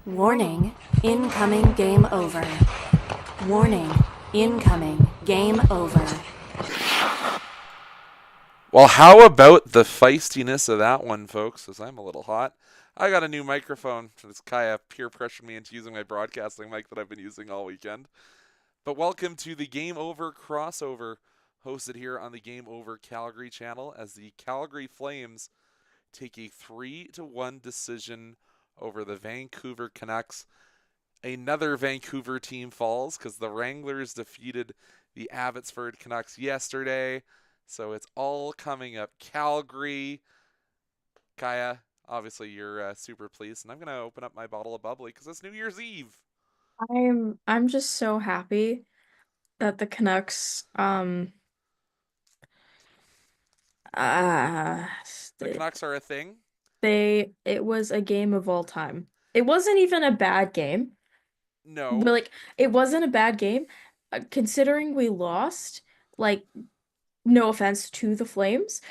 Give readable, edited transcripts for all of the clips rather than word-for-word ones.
Warning, incoming game over. Warning, incoming game over. Well, how about the feistiness of that one, folks? As I'm a little hot. I got a new microphone. This Kaja peer pressured me into using my broadcasting mic that I've been using all weekend. But welcome to the Game Over crossover, hosted here on the Game Over Calgary channel, as the Calgary Flames take a 3-1 decision over the Vancouver Canucks. Another Vancouver team falls because the Wranglers defeated the Abbotsford Canucks yesterday. So it's all coming up. Calgary. Kaja, obviously you're super pleased, and I'm going to open up my bottle of bubbly because it's New Year's Eve. I'm just so happy that the Canucks uh The Canucks are a thing. it was a game of all time. It wasn't even a bad game. But No. like it wasn't a bad game considering we lost. Like no offense to the Flames.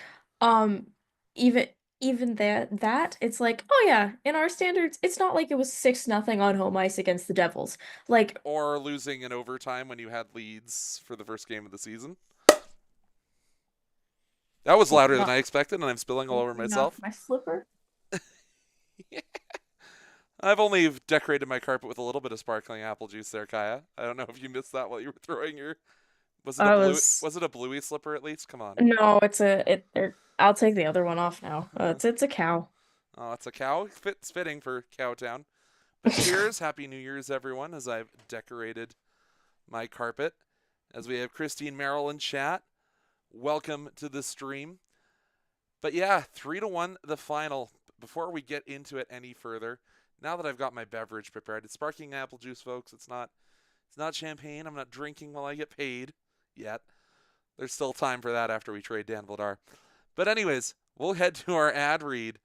Um even even that it's like, oh yeah, in our standards, it's not like it was 6-0 on home ice against the Devils. Like Or losing in overtime when you had leads for the first game of the season. That was louder than not I expected, and I'm spilling all over knock myself. my slipper. I've only decorated my carpet with a little bit of sparkling apple juice there, Kaja. I don't know if you missed that while you were throwing your. Was it a I blue? was Was it a bluey slipper at least? Come on. No, I'll take the other one off now. It's a cow. Oh, it's a cow. It's fitting for Cowtown. But cheers, happy New Year's, everyone! As I've decorated my carpet, as we have Christine Merrill in chat. Welcome to the stream. But yeah, 3-1 the final. Before we get into it any further, now that I've got my beverage prepared, it's sparkling apple juice, folks. It's not champagne. I'm not drinking while I get paid yet. There's still time for that after we trade Dan Vladar. But anyways, we'll head to our ad read,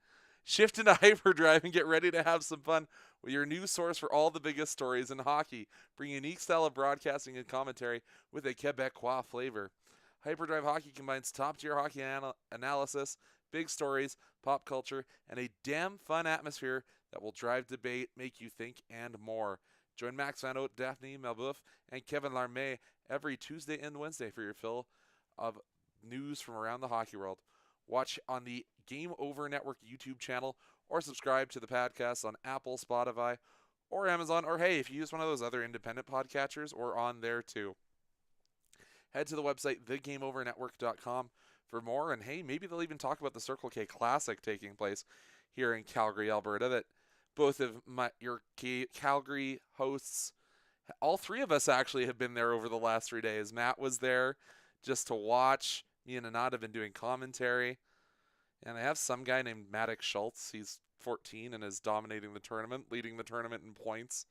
shift into hyperdrive, and get ready to have some fun with your new source for all the biggest stories in hockey. Bring a unique style of broadcasting and commentary with a Quebecois flavor. Hyperdrive Hockey combines top-tier hockey analysis, big stories, pop culture, and a damn fun atmosphere that will drive debate, make you think, and more. Join Max Van Oat, Daphne Malbouf, and Kevin Larmé every Tuesday and Wednesday for your fill of news from around the hockey world. Watch on the Game Over Network YouTube channel or subscribe to the podcast on Apple, Spotify, or Amazon. Or hey, if you use one of those other independent podcatchers, we're on there too. Head to the website thegameovernetwork.com for more. And hey, maybe they'll even talk about the Circle K Classic taking place here in Calgary, Alberta, that both of your Calgary hosts, all three of us actually have been there over the last 3 days. Matt was there just to watch. Me and Anand have been doing commentary. And they have some guy named Maddox Schultz. He's 14 and is dominating the tournament, leading the tournament in points.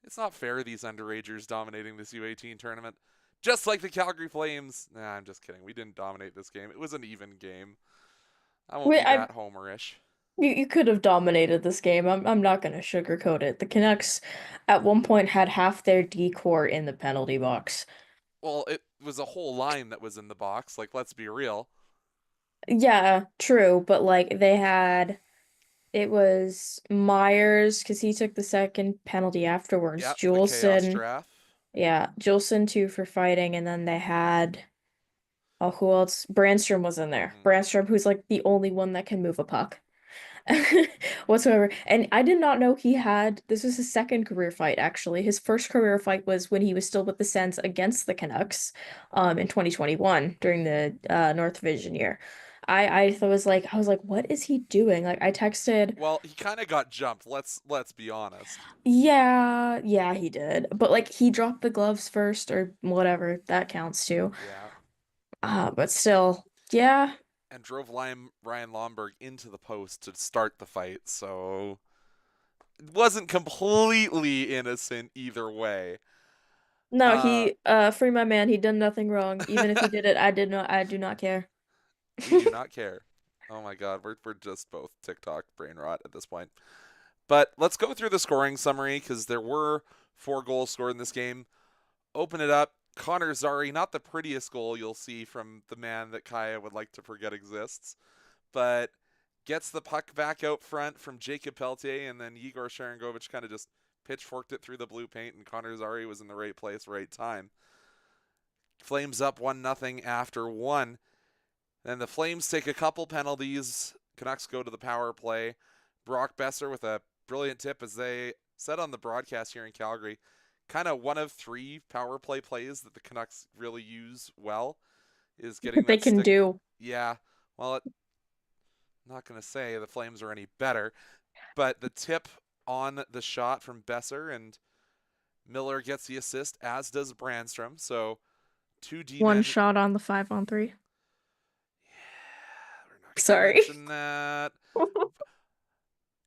It's not fair, these underagers dominating this U18 tournament. Just like the Calgary Flames. Nah, I'm just kidding. We didn't dominate this game. It was an even game. I won't Wait, be that homerish. you could have dominated this game. I'm not gonna sugarcoat it. The Canucks at one point had half their decor in the penalty box. Well, it was a whole line that was in the box. Like, let's be real. Yeah, true, but like it was Myers because he took the second penalty afterwards. Yep, the chaos Juleson, giraffe. yeah, Juleson too for fighting, and then they had who else? Brandstrom was in there. Mm-hmm. Brandstrom, who's like the only one that can move a puck. Whatsoever. And I did not know he had this was his second career fight actually. His first career fight was when he was still with the Sens against the Canucks in 2021 during the North Division year. I was like, what is he doing? Like I texted, Well, he kind of got jumped. Let's be honest. yeah, he did. But like he dropped the gloves first or whatever, that counts too. Yeah, But still, yeah. and drove Ryan Lomberg into the post to start the fight. So it wasn't completely innocent either way. No, Uh, he free my man, he done nothing wrong. Even if he did it, I do not care. we do not care. Oh my God, we're just both TikTok brain rot at this point. But let's go through the scoring summary because there were 4 goals scored in this game. Open it up. Connor Zary, not the prettiest goal you'll see from the man that Kaja would like to forget exists, but gets the puck back out front from Jacob Peltier, and then Igor Sharangovich kind of just pitchforked it through the blue paint, and Connor Zary was in the right place, right time. Flames up 1-0 after one. Then the Flames take a couple penalties. Canucks go to the power play. Brock Boeser with a brilliant tip, as they said on the broadcast here in Calgary. Kind of one of 3 power play plays that the Canucks really use well is getting They that can stick. do. Yeah. Well, I'm not going to say the Flames are any better, but the tip on the shot from Boeser, and Miller gets the assist, as does Brandstrom. So 2 D-men. One shot on the 5-on-3. Yeah, we're not Sorry. gonna mention that.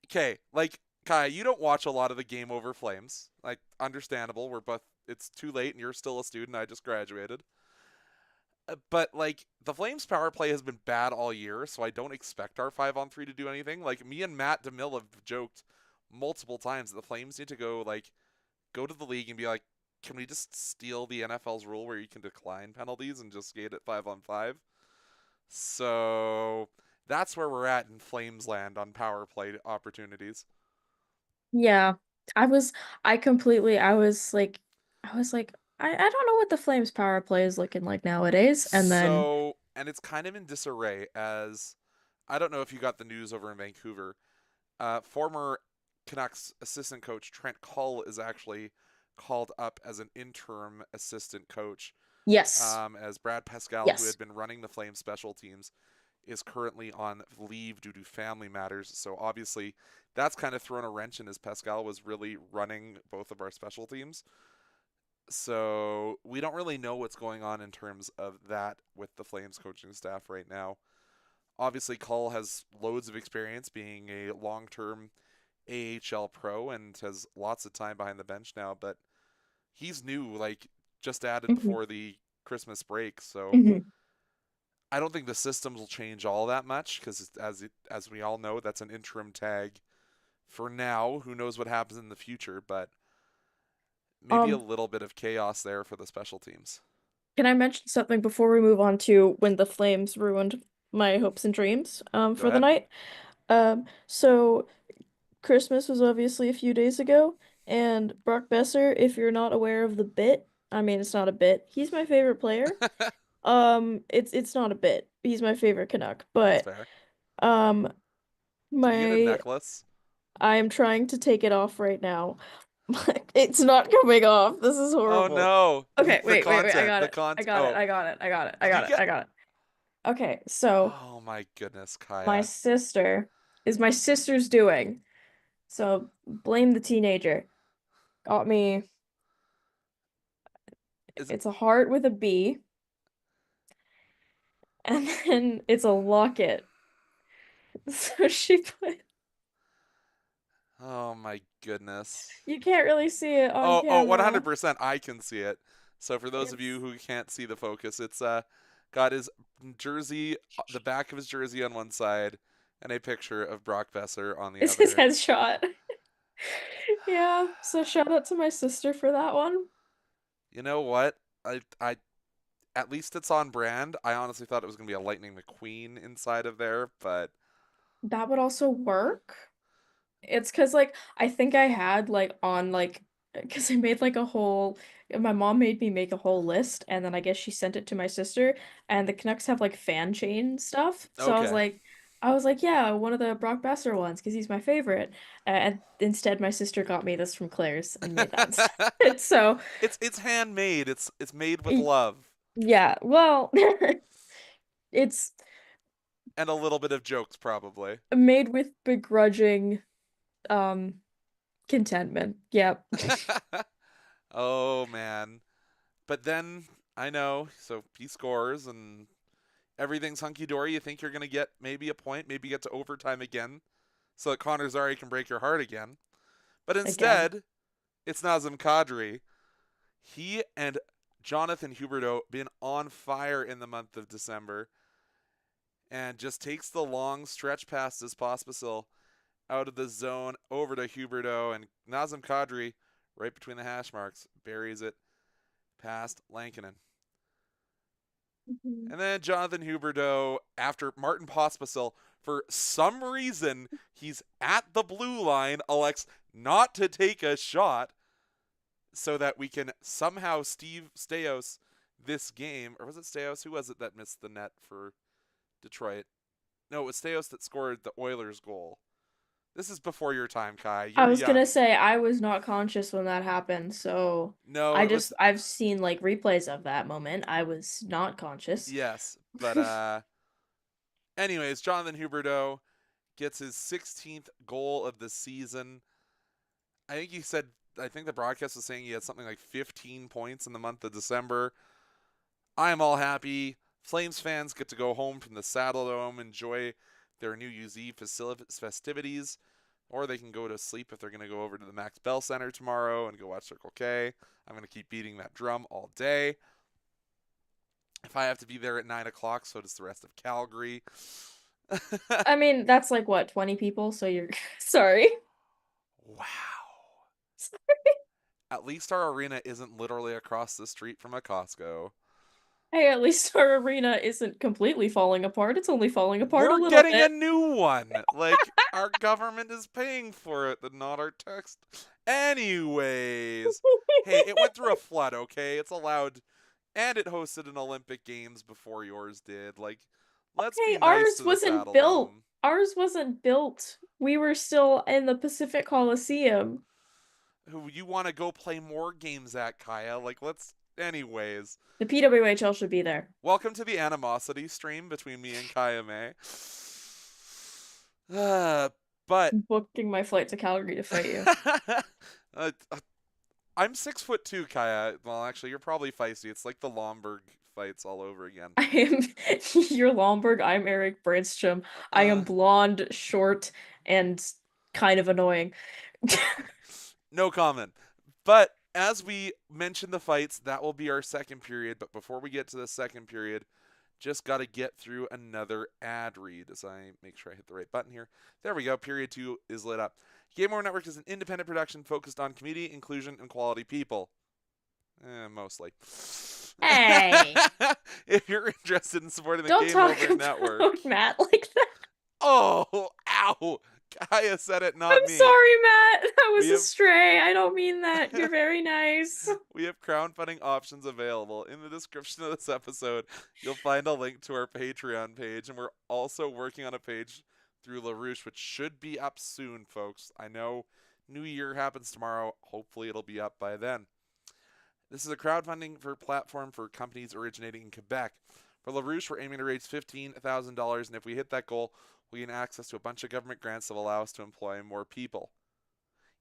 Okay, like, Kai, you don't watch a lot of the Game Over Flames. Like, understandable. We're both, it's too late and you're still a student. I just graduated. But, like, the Flames power play has been bad all year, so I don't expect our 5-on-3 to do anything. Like, me and Matt DeMille have joked multiple times that the Flames need to go to the league and be like, can we just steal the NFL's rule where you can decline penalties and just skate at 5-on-5? So that's where we're at in Flames land on power play opportunities. Yeah. I was like, I don't know what the Flames power play is looking like nowadays. And then, And it's kind of in disarray, as I don't know if you got the news over in Vancouver. Former Canucks assistant coach Trent Cull is actually called up as an interim assistant coach. yes. As Brad Pascal, Yes. who had been running the Flames special teams, is currently on leave due to family matters. So obviously that's kind of thrown a wrench in, as Pascal was really running both of our special teams. So we don't really know what's going on in terms of that with the Flames coaching staff right now. Obviously, Cull has loads of experience being a long-term AHL pro and has lots of time behind the bench now, but he's new, like just added Mhm. before the Christmas break. So Mhm. I don't think the systems will change all that much, because as we all know, that's an interim tag for now. Who knows what happens in the future, but maybe a little bit of chaos there for the special teams. Can I mention something before we move on to when the Flames ruined my hopes and dreams Go for the ahead. night? So Christmas was obviously a few days ago, and Brock Boeser, if you're not aware of the bit, I mean it's not a bit. He's my favorite player. It's not a bit. He's my favorite Canuck, That's but fair. um Did you get a my necklace? I am trying to take it off right now. It's not coming off. This is Oh horrible. no. Okay, The wait. I content. got The it. I content. got it. Oh, I got it. I got it. I did got you it. get? I got it. Okay, so Oh my goodness, my Kaya. sister is my sister's doing. So blame the teenager. Got me. Is it? It's a heart with a B, and then it's a locket. So she put. Oh my goodness. You can't really see it on Oh, camera. 100%. I can see it. So for those of you It's who can't see the focus, it's got his jersey, the back of his jersey on one side, and a picture of Brock Boeser on the it's his other. headshot. Yeah, so shout out to my sister for that one. You know what? I at least it's on brand. I honestly thought it was gonna be a Lightning McQueen inside of there, but That would also work. It's because like I think I had like on like because I made like a whole my mom made me make a whole list, and then I guess she sent it to my sister, and the Canucks have like fan chain stuff. So okay. I was like, yeah, one of the Brock Besser ones because he's my favorite. And instead my sister got me this from Claire's and made that instead. So It's handmade. It's made with y- love yeah, well it's and a little bit of jokes probably. made with begrudging um contentment. Yep. Oh man. But then I know, so he scores and everything's hunky dory. You think you're gonna get maybe a point, maybe get to overtime again, so that Connor Zary can break your heart again. But Again. instead, it's Nazem Kadri. He and Jonathan Huberdeau been on fire in the month of December, and just takes the long stretch pass as Pospisil out of the zone over to Huberdeau, and Nazem Kadri, right between the hash marks, buries it past Lankinen. Mhm. And then Jonathan Huberdeau, after Martin Pospisil For some reason, he's at the blue line, elects not to take a shot so that we can somehow Steve Staios this game. Or was it Staios? Who was it that missed the net for Detroit? No, it was Staios that scored the Oilers goal. This is before your time, Kai. I You're was young. gonna say I was not conscious when that happened, so No, I've seen like replays of that moment. I was not conscious. Yes, but anyways, Jonathan Huberdeau gets his 16th goal of the season. I think the broadcast was saying he had something like 15 points in the month of December. I am all happy. Flames fans get to go home from the Saddle Dome, enjoy their New Year's Eve festivities, or they can go to sleep if they're going to go over to the Max Bell Center tomorrow and go watch Circle K. I'm going to keep beating that drum all day. If I have to be there at 9 o'clock, so does the rest of Calgary. I mean, that's like what, 20 people, so you're sorry. Wow. At least our arena isn't literally across the street from a Costco. Hey, at least our arena isn't completely falling apart. It's only falling apart a We're little getting bit. a new one. Like, our government is paying for it, and not our text. Anyways. Hey, it went through a flood, okay? It's allowed. And it hosted an Olympic Games before yours did. Like, let's be Hey, nice ours to the wasn't Saddle built. Dome. Ours wasn't built. We were still in the Pacific Coliseum. Who you want to go play more games at, Kaya? Like, let's. Anyways. The PWHL should be there. Welcome to the animosity stream between me and Kaja Mae. But I'm booking my flight to Calgary to fight you. I'm 6'2", Kaya. Well, actually, you're probably feisty. It's like the Lomberg fights all over again. I am you're Lomberg, I'm Eric Brandstrom. I am blonde, short, and kind of annoying. No comment. But as we mentioned the fights, that will be our second period. But before we get to the second period, just got to get through another ad read as I make sure I hit the right button here. There we go. Period 2 is lit up. Game Over Network is an independent production focused on community, inclusion, and quality people. Mostly. Hey! If you're interested in supporting the Don't Game talk Over about Network. Matt like that. Oh, ow. Kaya said it, not I'm me. sorry, Matt. That was We a have- stray. I don't mean that. You're very nice. We have crowdfunding options available. In the description of this episode, you'll find a link to our Patreon page, and we're also working on a page through LaRouche, which should be up soon, folks. I know New Year happens tomorrow. Hopefully it'll be up by then. This is a crowdfunding platform for companies originating in Quebec. For LaRouche, we're aiming to raise $15,000, and if we hit that goal, we gain access to a bunch of government grants that will allow us to employ more people.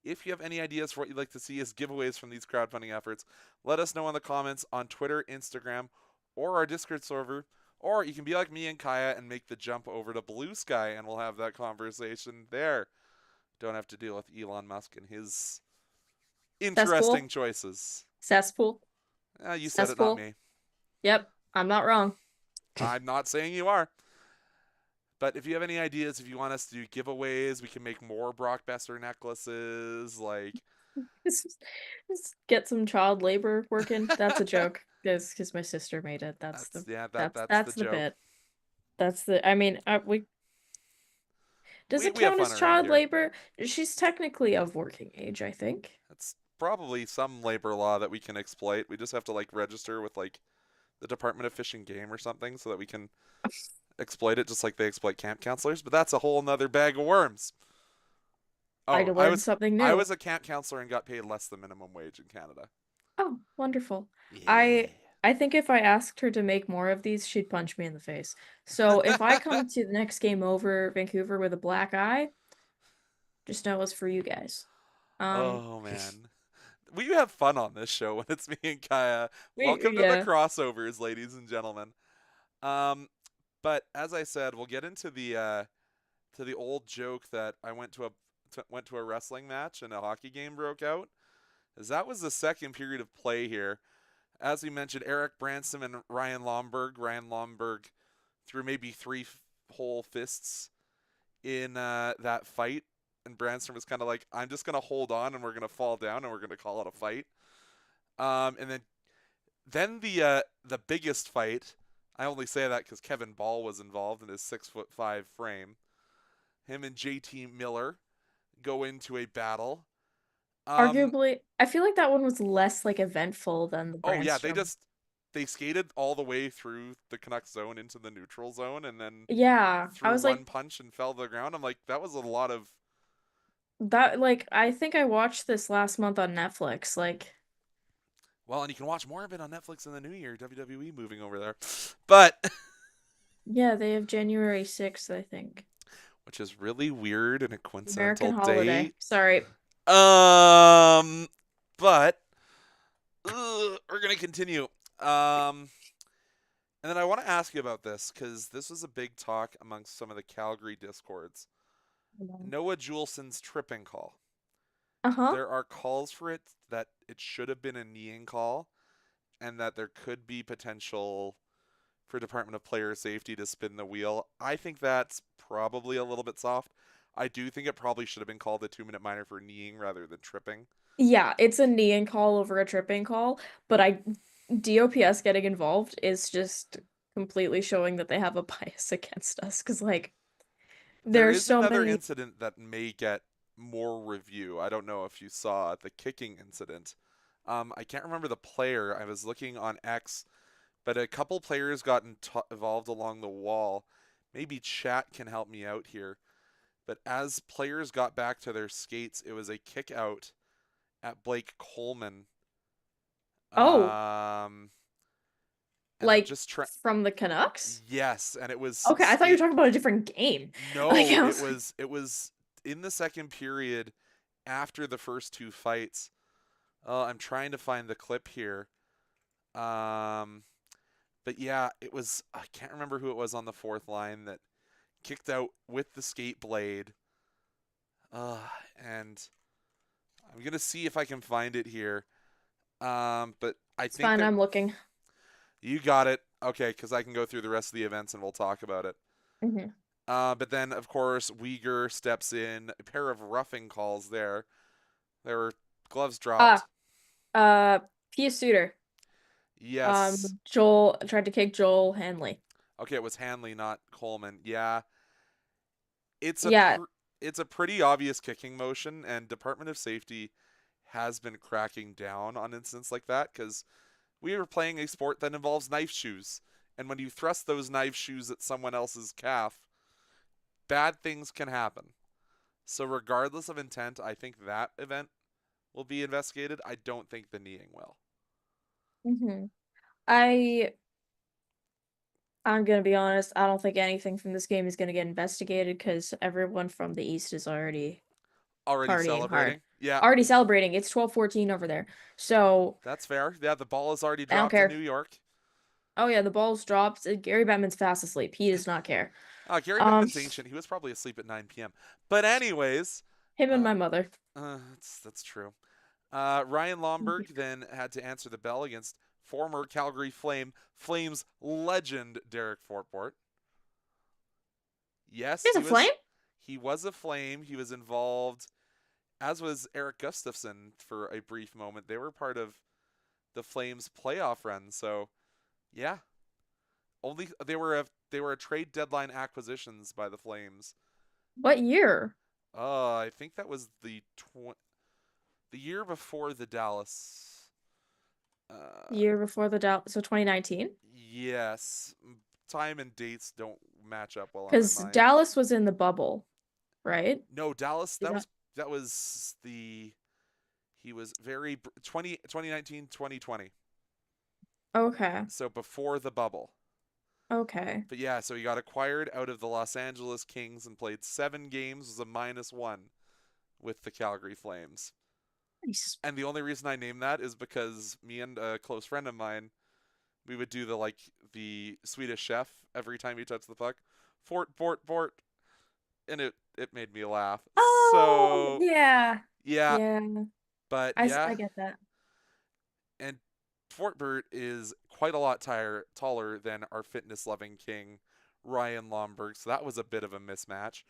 If you have any ideas for what you'd like to see as giveaways from these crowdfunding efforts, let us know in the comments on Twitter, Instagram, or our Discord server. Or you can be like me and Kaya and make the jump over to Blue Sky, and we'll have that conversation there. Don't have to deal with Elon Musk and his interesting choices. Cesspool. You said it, not me. Yep, I'm not wrong. I'm not saying you are. But if you have any ideas, if you want us to do giveaways, we can make more Brockbuster necklaces. Like, Just get some child labor working. That's a joke. Because my sister made it. That's the joke. bit. That's the. I mean, does it we have count fun as around child here. labor? She's technically of working age, I think. That's probably some labor law that we can exploit. We just have to like register with like the Department of Fish and Game or something so that we can exploit it just like they exploit camp counselors. But that's a whole nother bag of worms. I learned something new. I was a camp counselor and got paid less than minimum wage in Canada. Oh, wonderful. Yeah. I think if I asked her to make more of these, she'd punch me in the face. So if I come to the next Game Over Vancouver with a black eye, just know it's for you guys. Oh man. We have fun on this show when it's me and Kaya. Welcome to the crossovers, ladies and gentlemen. But as I said, we'll get into the old joke that I went to a wrestling match and a hockey game broke out. As that was the second period of play here. As we mentioned, Eric Branson and Ryan Lomberg. Ryan Lomberg threw maybe 3 whole fists in that fight. And Branson was kind of like, I'm just going to hold on and we're going to fall down and we're going to call it a fight. And then the biggest fight, I only say that because Kevin Ball was involved in his 6'5" frame. Him and JT Miller go into a battle. Arguably, I feel like that one was less like eventful than the Oh yeah, Brandstrom. they skated all the way through the Canucks zone into the neutral zone and then Yeah, I threw was one like punch and fell to the ground. I'm like, that was a lot of. that like I think I watched this last month on Netflix. Like, Well, and you can watch more of it on Netflix in the new year. WWE moving over there, but yeah, they have January 6th, I think. which is really weird and a American coincidental holiday. date. Sorry. Um, but we're gonna continue. And then I want to ask you about this because this was a big talk amongst some of the Calgary discords. Noah Juulsen's tripping call. Uh-huh. There are calls for it that it should have been a kneeing call, and that there could be potential for Department of Player Safety to spin the wheel. I think that's probably a little bit soft. I do think it probably should have been called a 2-minute minor for kneeing rather than tripping. Yeah, it's a kneeing call over a tripping call, but DOPS getting involved is just completely showing that they have a bias against us because like There there's is so another many. incident that may get more review. I don't know if you saw the kicking incident. I can't remember the player. I was looking on X, but a couple players got involved along the wall. Maybe chat can help me out here. But as players got back to their skates, it was a kick out at Blake Coleman. Oh, Um, and I'm like just trying. from the Canucks? Yes, and it was Okay, I thought you were talking about a different game. Like No, I it was like, was in the second period after the first two fights. I'm trying to find the clip here. Um, but yeah, it was. I can't remember who it was on the fourth line that kicked out with the skate blade. Uh, and I'm gonna see if I can find it here. But I it's think fine, that I'm looking. you got it. Okay, because I can go through the rest of the events and we'll talk about it. Hmm. But then, of course, Uyghur steps in. A pair of roughing calls there. There were gloves dropped. Ah, uh, Pius Suter. Yes. Joel tried to kick Joel Hanley. Okay, it was Hanley, not Coleman. Yeah, it's a Yeah, it's a pretty obvious kicking motion, and Department of Safety has been cracking down on incidents like that because we were playing a sport that involves knife shoes, and when you thrust those knife shoes at someone else's calf, bad things can happen. So regardless of intent, I think that event will be investigated. I don't think the kneeing will. hmm I I'm gonna be honest, I don't think anything from this game is gonna get investigated because everyone from the East is already Already partying hard. celebrating? Yeah, Already celebrating. It's 12-14 over there. So that's fair. Yeah, the ball is already I don't dropped in New care. York. Oh yeah, the ball's dropped. Gary Bettman's fast asleep. He does not care. Gary Um, Bettman's ancient. He was probably asleep at 9 p.m. But anyways, him and uh, my mother. that's true. Ryan Lomberg then had to answer the bell against former Calgary Flames legend Derek Fortport. Yes, He's a flame? he was a Flame. He was involved, as was Eric Gustafson for a brief moment. They were part of the Flames playoff run. So yeah, only they were a trade deadline acquisitions by the Flames. What year? I think that was the year before the Dallas. Year before the Dallas, so 2019? Yes, time and dates don't match up well on my Because mind. Dallas was in the bubble, right? No, Dallas. Is that That was the he was very 2019 2020. okay? So before the bubble. Okay. But yeah, so he got acquired out of the Los Angeles Kings and played 7 games, was a -1 with the Calgary Flames. Nice. And the only reason I name that is because me and a close friend of mine, we would do the Swedish chef every time he touched the puck. Fort, and it made me laugh. Oh, So, yeah. yeah, Yeah. but I yeah, get that. and Fort Burt is quite a lot taller than our fitness loving king, Ryan Lomberg. So that was a bit of a mismatch.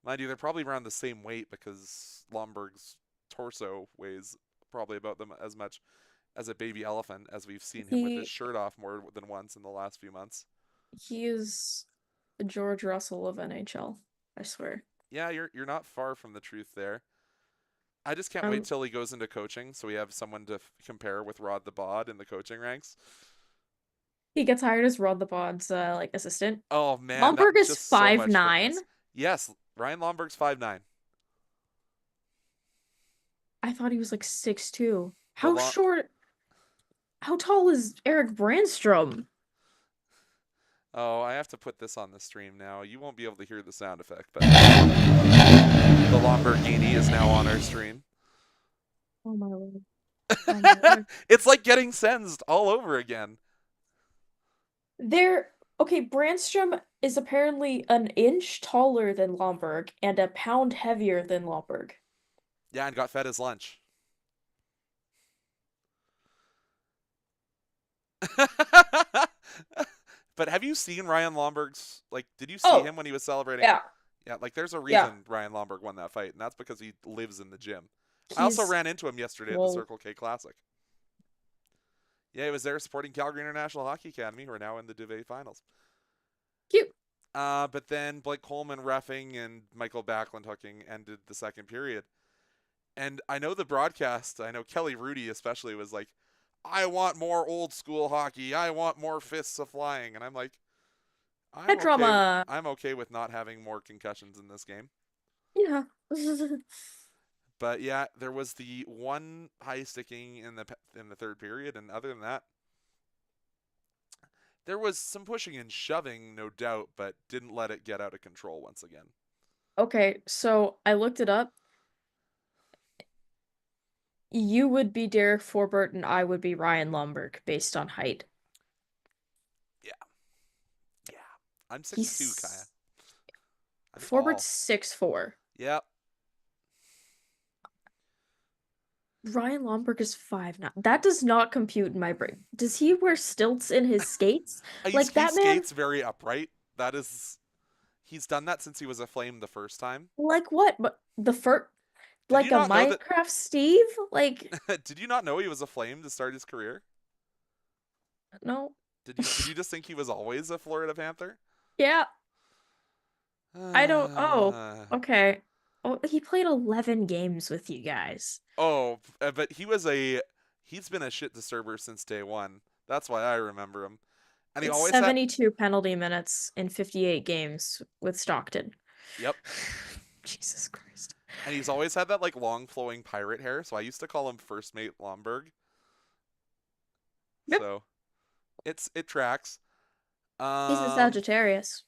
Mind you, they're probably around the same weight because Lomberg's torso weighs probably about them as much as a baby elephant, as we've seen him with his He shirt off more than once in the last few months. he is the George Russell of NHL, I swear. Yeah, you're not far from the truth there. I just can't wait Um, till he goes into coaching, so we have someone to compare with Rod the Bod in the coaching ranks. he gets hired as Rod the Bod's like assistant. Oh man, Lomberg that's is just so five much nine. fitness. Yes, Ryan Lomberg's 5'9". I thought he was like 6'2". The How long short? How tall is Eric Brandstrom? Oh, I have to put this on the stream now. You won't be able to hear the sound effect, but the Lamborghini is now on our stream. Oh my lord. Oh my lord. It's like getting sensed all over again. There, okay, Brandstrom is apparently an inch taller than Lomberg and a pound heavier than Lomberg. Yeah, and got fed his lunch. But have you seen Ryan Lomberg's, like, did you see Oh, him when he was celebrating? yeah, Yeah, like, there's a yeah. reason Ryan Lomberg won that fight, and that's because he lives in the gym. I also He's ran into him yesterday at the swole. Circle K Classic. Yeah, he was there supporting Calgary International Hockey Academy, who are now in the Duvet Finals. Cute. But then Blake Coleman reffing and Michael Backlund hooking ended the second period. And I know the broadcast, I know Kelly Rudy especially was like, I want more old school hockey. I want more fists a flying. And I'm like, Head drama. I'm okay with not having more concussions in this game. Yeah. But yeah, there was the one high sticking in the third period, and other than that, there was some pushing and shoving, no doubt, but didn't let it get out of control once again. Okay, so I looked it up. You would be Derek Forbert and I would be Ryan Lomberg based on height. Yeah. Yeah. I'm 6'2", He's Kaya. I'm Forbert's tall. 6'4". Yep. Ryan Lomberg is 5'9". That does not compute in my brain. Does he wear stilts in his skates? He Like that man, skates very upright. That is, he's done that since he was a Flame the first time. like what? But the first, Did like you a not know that? Minecraft Steve? Like, Did you not know he was a Flame to start his career? no. Did you just think he was always a Florida Panther? Yeah, I don't. Oh, okay. Oh, he played 11 games with you guys. But he's been a shit disturber since day one. That's why I remember him. And he It's always had 72 penalty minutes in 58 games with Stockton. Yep. Jesus Christ. And he's always had that like long flowing pirate hair, so I used to call him First Mate Lomberg. Yep. So it tracks. He's a Sagittarius.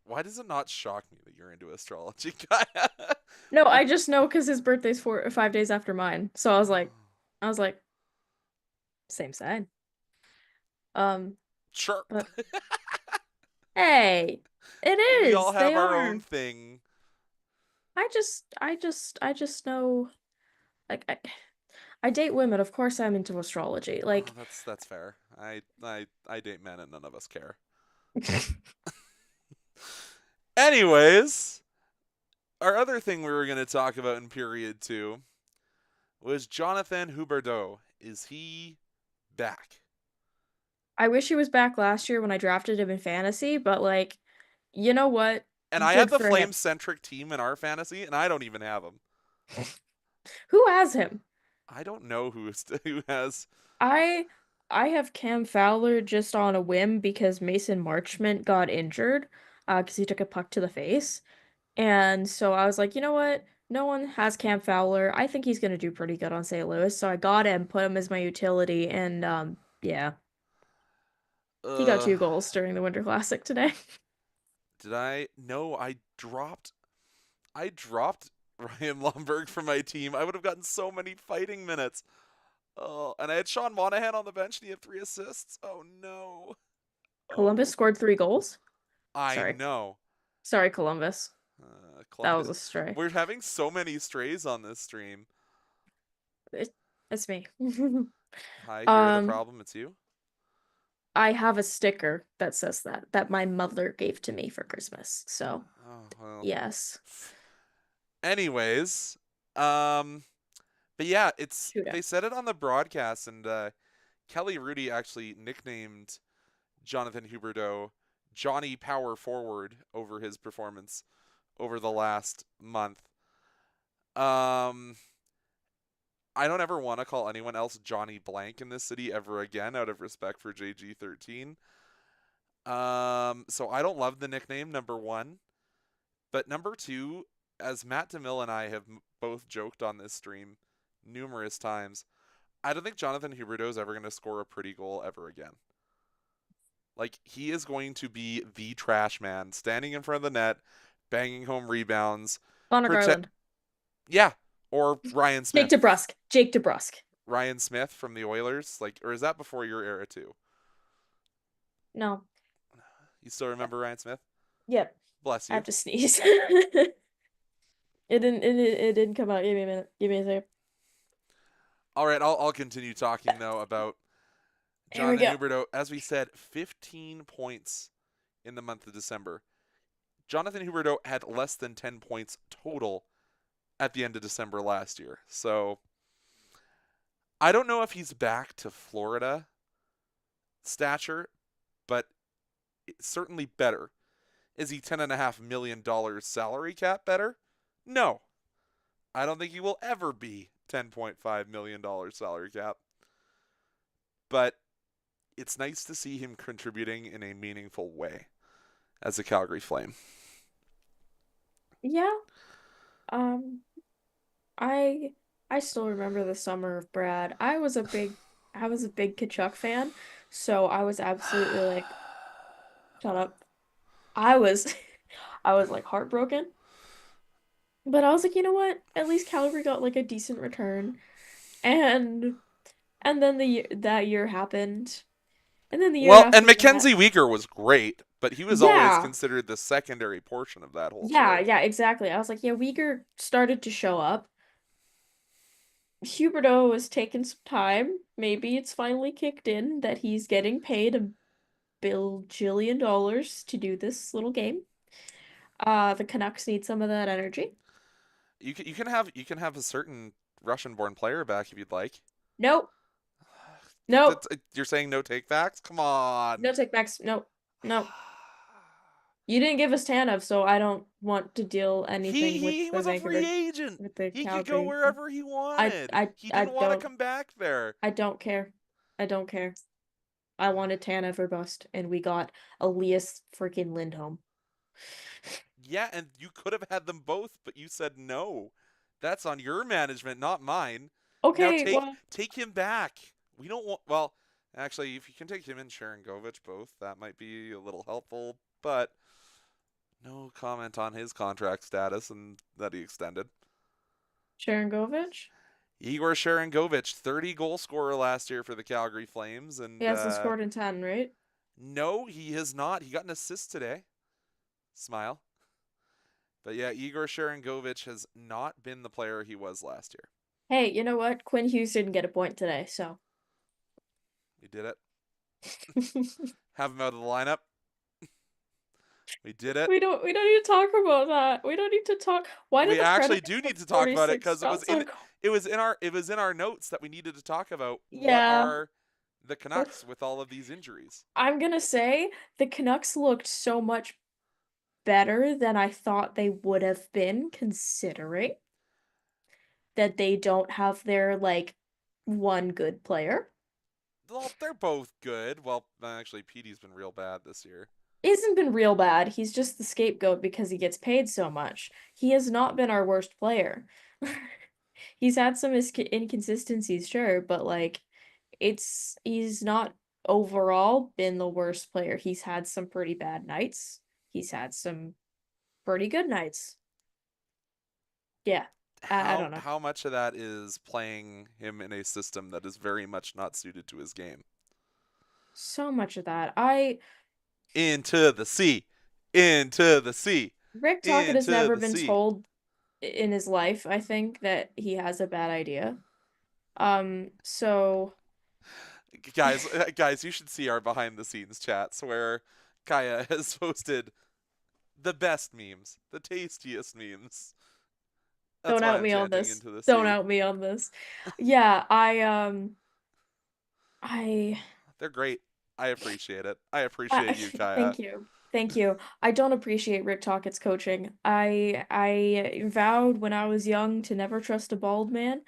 Why does it not shock me that you're into astrology, Kaya? No, I just know because his birthday's 5 days after mine. So I was like, same side. Sure. But hey, it is. We all have They our are. own thing. I just know, like, I date women. Of course, I'm into astrology. Like, That's fair. I date men and none of us care. Anyways, our other thing we were going to talk about in period 2 was Jonathan Huberdeau. Is he back? I wish he was back last year when I drafted him in fantasy, but like, you know what? And I Good have the for him. Flame-centric team in our fantasy, and I don't even have him. Who has him? I don't know who has. I have Cam Fowler just on a whim because Mason Marchment got injured, because he took a puck to the face. And so I was like, you know what? No one has Cam Fowler. I think he's gonna do pretty good on St. Louis. So I got him, put him as my utility, and yeah. He got 2 goals during the Winter Classic today. Did I? No, I dropped Ryan Lomberg from my team. I would have gotten so many fighting minutes. Oh, and I had Sean Monahan on the bench and he had 3 assists. Oh no. Columbus scored 3 goals. I Sorry. know. Sorry, Columbus. That was a stray. We're having so many strays on this stream. It's me. Hi, you're the problem. It's you. I have a sticker that says that my mother gave to me for Christmas. So, well. yes. Anyways, but yeah, they said it on the broadcast, and Kelly Rudy actually nicknamed Jonathan Huberdeau Johnny power forward over his performance over the last month. I don't ever want to call anyone else Johnny Blank in this city ever again out of respect for JG13. So I don't love the nickname, number one. But number two, as Matt DeMille and I have both joked on this stream numerous times, I don't think Jonathan Huberdeau is ever going to score a pretty goal ever again. Like, he is going to be the trash man, standing in front of the net, banging home rebounds. Connor Garland. Yeah, or Ryan Smith. Jake DeBrusk. Ryan Smith from the Oilers, or is that before your era too? No. You still remember Ryan Smith? Yep. Bless you. I have to sneeze. It didn't come out. Give me a minute. Give me a second. All right, I'll continue talking though about Jonathan Huberdeau. As we said, 15 points in the month of December. Jonathan Huberdeau had less than 10 points total at the end of December last year. So I don't know if he's back to Florida stature, but it's certainly better. Is he $10.5 million salary cap better? No. I don't think he will ever be $10.5 million salary cap. But it's nice to see him contributing in a meaningful way as a Calgary Flame. Yeah. I still remember the summer of Brad. I was a big Kachuk fan, so I was absolutely like, shut up. I was like heartbroken. But I was like, you know what? At least Calgary got like a decent return. And then that year happened. And then the year after and Mackenzie Weegar was great, but he was always considered the secondary portion of that whole story. Yeah, exactly. I was like, yeah, Weegar started to show up. Huberdeau has taken some time. Maybe it's finally kicked in that he's getting paid $1 bajillion to do this little game. The Canucks need some of that energy. You can have a certain Russian-born player back if you'd like. Nope. You're saying no takebacks? Come on. No takebacks. Nope. You didn't give us Tanev, so I don't want to deal anything with he was a free agent. He could go wherever he wanted. He didn't want to come back there. I don't care. I wanted Tanev or bust, and we got Elias freaking Lindholm. Yeah, and you could have had them both, but you said no. That's on your management, not mine. Okay, now take him back. We don't want. Well, actually, if you can take him and Sharon Govich both, that might be a little helpful. But no comment on his contract status and that he extended. Sharon Govich? Igor Sharangovich, 30 goal scorer last year for the Calgary Flames, and he hasn't scored in 10, right? No, he has not. He got an assist today. Smile. But yeah, Igor Sharangovich has not been the player he was last year. Hey, you know what? Quinn Hughes didn't get a point today, so. We did it. Have him out of the lineup. We did it. We don't need to talk about that. We don't need to talk. Why did we actually do need to talk about it because it was in our notes that we needed to talk about what are the Canucks with all of these injuries. I'm gonna say the Canucks looked so much better than I thought they would have been, considering that they don't have their one good player. Well, they're both good. Well, actually, Petey's been real bad this year. He hasn't been real bad. He's just the scapegoat because he gets paid so much. He has not been our worst player. He's had some inconsistencies, sure, but he's not overall been the worst player. He's had some pretty bad nights. He's had some pretty good nights. Yeah. I don't know. How much of that is playing him in a system that is very much not suited to his game? So much of that. Into the sea. Into the sea. Rick Tocchet has never been told in his life, I think, that he has a bad idea. So guys, you should see our behind the scenes chats where Kaja has posted the best memes, the tastiest memes. That's Don't out me on this. Don't out me on this. Yeah, They're great. I appreciate it. I appreciate you, Kaja. Thank you. Thank you. I don't appreciate Rick Tocchet's coaching. I vowed when I was young to never trust a bald man.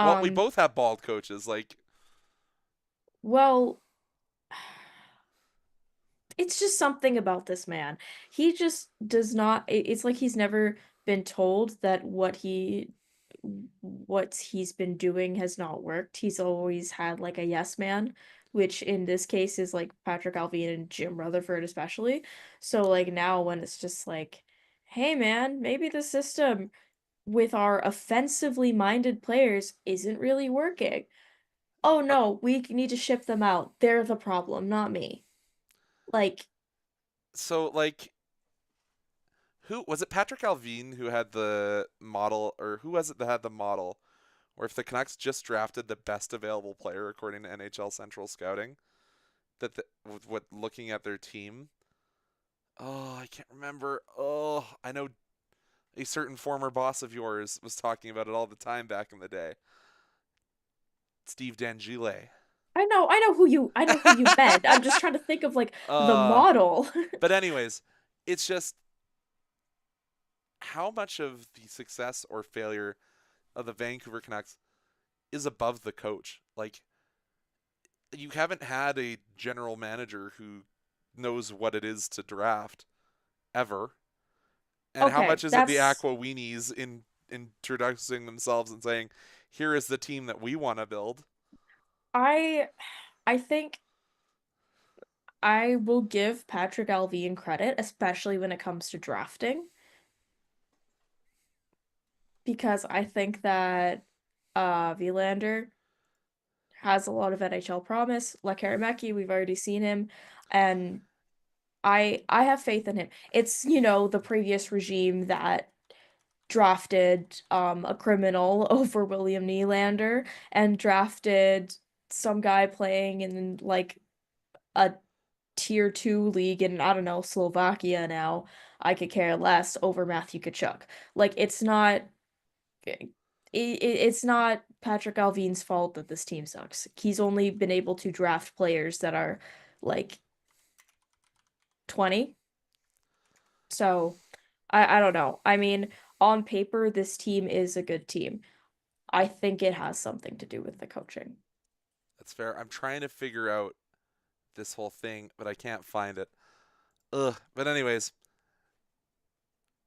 Well, we Um, both have bald coaches. Like, well, it's just something about this man. He just does not, it's like he's never been told that what he's been doing has not worked. He's always had like a yes man, which in this case is like Patrick Alvin and Jim Rutherford especially. So like now when it's just like, hey man, maybe the system with our offensively minded players isn't really working. Oh uh, no, we need to ship them out. They're the problem, not me. Like, so like, who was it? Patrick Alvin who had the model, or who was it that had the model? Or if the Canucks just drafted the best available player according to NHL Central Scouting, what looking at their team. Oh, I can't remember. Oh, I know a certain former boss of yours was talking about it all the time back in the day. Steve D'Angile. I know who you meant. I'm just trying to think of like the uh, model. but anyways, it's just how much of the success or failure of the Vancouver Canucks is above the coach. Like, you haven't had a general manager who knows what it is to draft ever. And how Okay, much is it the that's Aqua Weenies in introducing themselves and saying, "Here is the team that we want to build." I I think I will give Patrick Alvin credit, especially when it comes to drafting, because I think that Vilander has a lot of NHL promise. Lekkerimaki, we've already seen him, and I have faith in him. It's, the previous regime that drafted a criminal over William Nylander and drafted some guy playing in like a tier two league in, I don't know, Slovakia now. I could care less over Matthew Tkachuk. Like it's not Patrick Alvin's fault that this team sucks. He's only been able to draft players that are like 20. So I don't know. I mean, on paper, this team is a good team. I think it has something to do with the coaching. That's fair. I'm trying to figure out this whole thing, but I can't find it. Ugh. But anyways,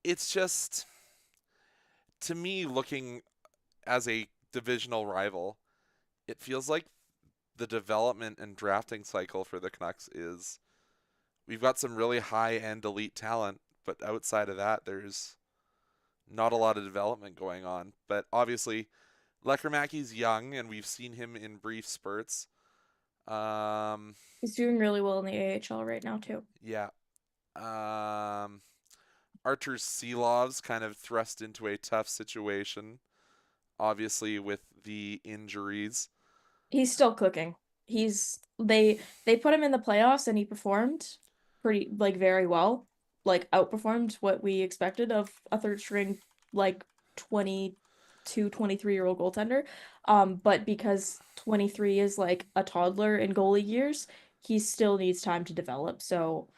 it's just to me looking as a divisional rival, it feels like the development and drafting cycle for the Canucks is we've got some really high end elite talent, but outside of that, there's not a lot of development going on. But obviously, Lekkermaki's young, and we've seen him in brief spurts. Um, He's doing really well in the AHL right now too. yeah. Um, Artur Silov's kind of thrust into a tough situation, obviously with the injuries. He's still cooking. They put him in the playoffs and he performed pretty like very well. Like outperformed what we expected of a third string like 22, 23-year-old goaltender. But because 23 is like a toddler in goalie years, he still needs time to develop. So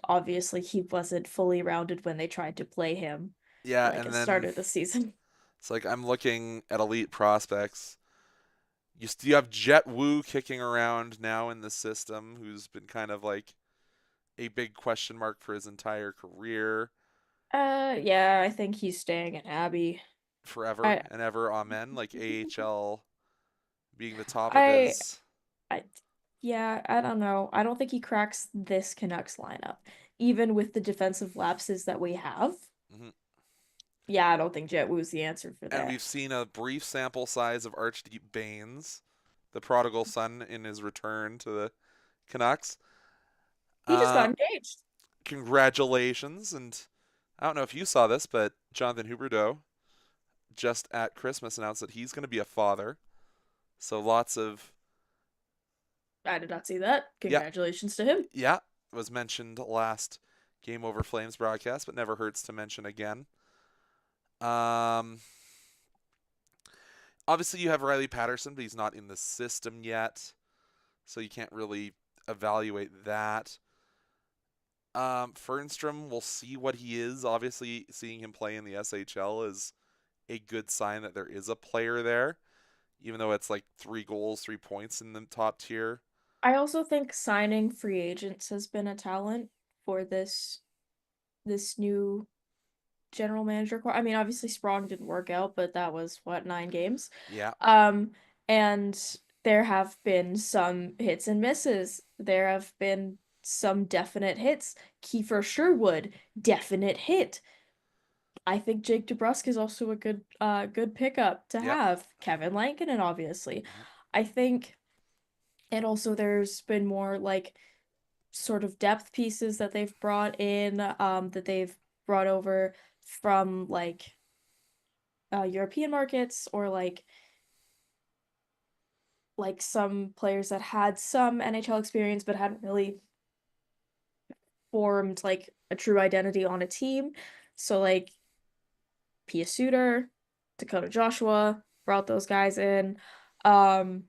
obviously he wasn't fully rounded when they tried to play him Yeah, like and at the then start of the season. it's like I'm looking at elite prospects. You have Jet Wu kicking around now in the system, who's been kind of like a big question mark for his entire career, Yeah, I think he's staying in Abbey. forever I and ever, amen. Like AHL being the top of I his. I yeah, I don't know. I don't think he cracks this Canucks lineup, even with the defensive lapses that we have. Mhm. Yeah, I don't think Jet Wu's the answer for And that. we've seen a brief sample size of Archdeep Baines, the prodigal son, in his return to the Canucks. He just got Uh, engaged. Congratulations. And I don't know if you saw this, but Jonathan Huberdeau just at Christmas announced that he's going to be a father. So lots of, I did not see that. yeah, Congratulations to him. yeah, was mentioned last Game Over Flames broadcast, but never hurts to mention again. Um, Obviously, you have Riley Patterson, but he's not in the system yet, so you can't really evaluate that. Fernstrom, we'll see what he is. Obviously, seeing him play in the SHL is a good sign that there is a player there, even though it's like 3 goals, 3 points in the top tier. I also think signing free agents has been a talent for this new general manager. I mean, obviously Sprong didn't work out, but that was what, 9 games. Yeah, And there have been some hits and misses. There have been some definite hits. Kiefer Sherwood, definite hit. I think Jake DeBrusk is also a good pickup to yep. have. Kevin Lankinen, obviously. Mhm. I think, and also there's been more like sort of depth pieces that they've brought in, that they've brought over from like European markets, or like some players that had some NHL experience but hadn't really formed like a true identity on a team. So like Pia Suter, Dakota Joshua, brought those guys in. Um,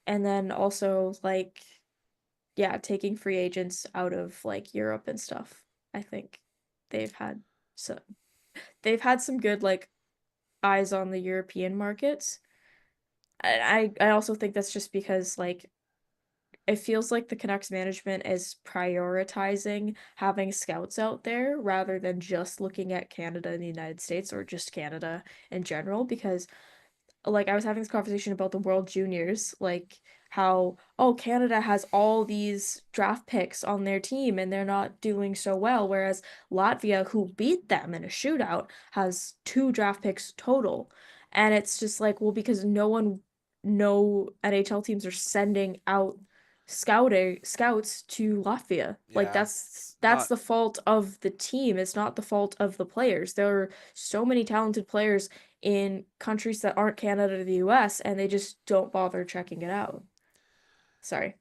and then also like, yeah, taking free agents out of like Europe and stuff. I think they've had so they've had some good like eyes on the European markets. I also think that's just because like it feels like the Canucks management is prioritizing having scouts out there rather than just looking at Canada and the United States, or just Canada in general, because like I was having this conversation about the World Juniors, like how, oh, Canada has all these draft picks on their team and they're not doing so well, whereas Latvia, who beat them in a shootout, has 2 draft picks total. And it's just like, well, because no NHL teams are sending out scouts to Latvia. Like Yeah, that's it's that's not. the fault of the team. It's not the fault of the players. There are so many talented players in countries that aren't Canada or the US, and they just don't bother checking it out. Sorry.